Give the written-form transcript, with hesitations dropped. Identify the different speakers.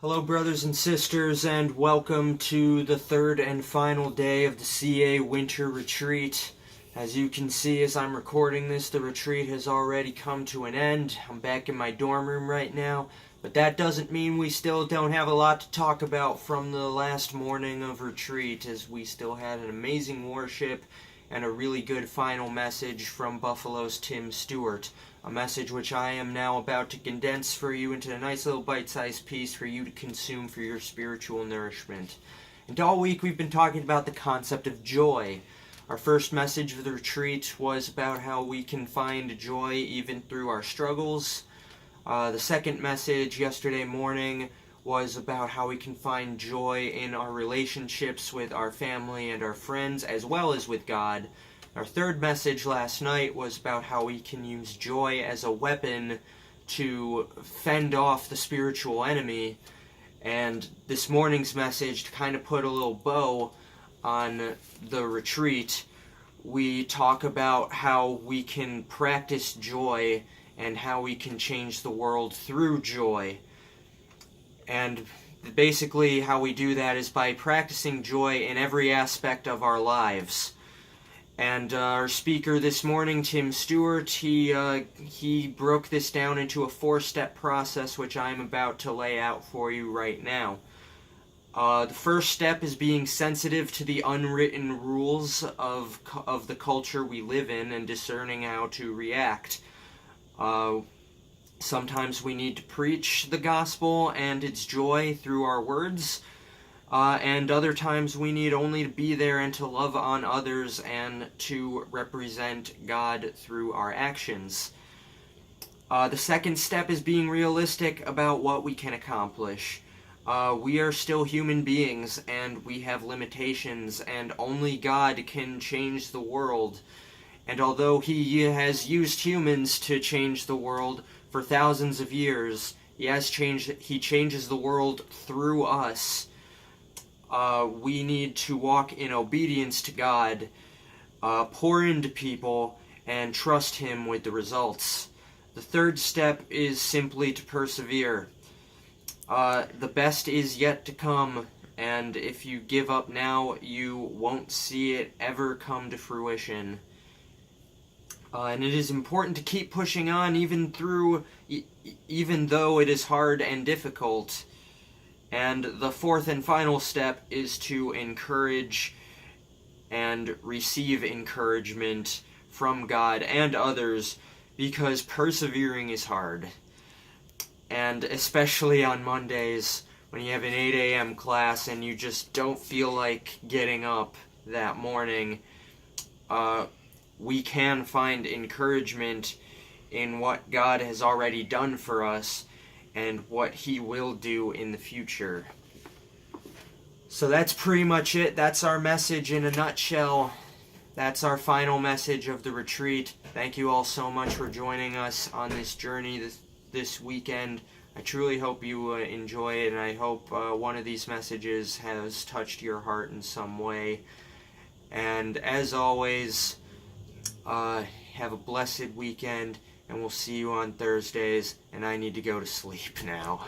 Speaker 1: Hello brothers and sisters, and welcome to the third and final day of the CA Winter Retreat. As you can see as I'm recording this, the retreat has already come to an end. I'm back in my dorm room right now, but that doesn't mean we still don't have a lot to talk about from the last morning of retreat, as we still had an amazing worship and a really good final message from Buffalo's Tim Stewart. A message which I am now about to condense for you into a nice little bite-sized piece for you to consume for your spiritual nourishment. And all week we've been talking about the concept of joy. Our first message of the retreat was about how we can find joy even through our struggles. The second message yesterday morning was about how we can find joy in our relationships with our family and our friends, as well as with God. Our third message last night was about how we can use joy as a weapon to fend off the spiritual enemy. And this morning's message, to kind of put a little bow on the retreat, we talk about how we can practice joy and how we can change the world through joy. And basically how we do that is by practicing joy in every aspect of our lives. And our speaker this morning, Tim Stewart, he broke this down into a 4-step process which I'm about to lay out for you right now. The first step is being sensitive to the unwritten rules of the culture we live in and discerning how to react. Sometimes we need to preach the gospel and its joy through our words, and other times we need only to be there and to love on others and to represent God through our actions. The second step is being realistic about what we can accomplish. We are still human beings and we have limitations, and only God can change the world. And although He has used humans to change the world for thousands of years, He changes the world through us. We need to walk in obedience to God, pour into people, and trust Him with the results. The third step is simply to persevere. The best is yet to come, and if you give up now, you won't see it ever come to fruition. And it is important to keep pushing on even though it is hard and difficult. And the fourth and final step is to encourage and receive encouragement from God and others, because persevering is hard. And especially on Mondays when you have an 8 a.m. class and you just don't feel like getting up that morning, we can find encouragement in what God has already done for us and what He will do in the future. So that's pretty much it. That's our message in a nutshell. That's our final message of the retreat. Thank you all so much for joining us on this journey this weekend. I truly hope you enjoy it, and I hope one of these messages has touched your heart in some way. And as always, have a blessed weekend, and we'll see you on Thursdays, and I need to go to sleep now.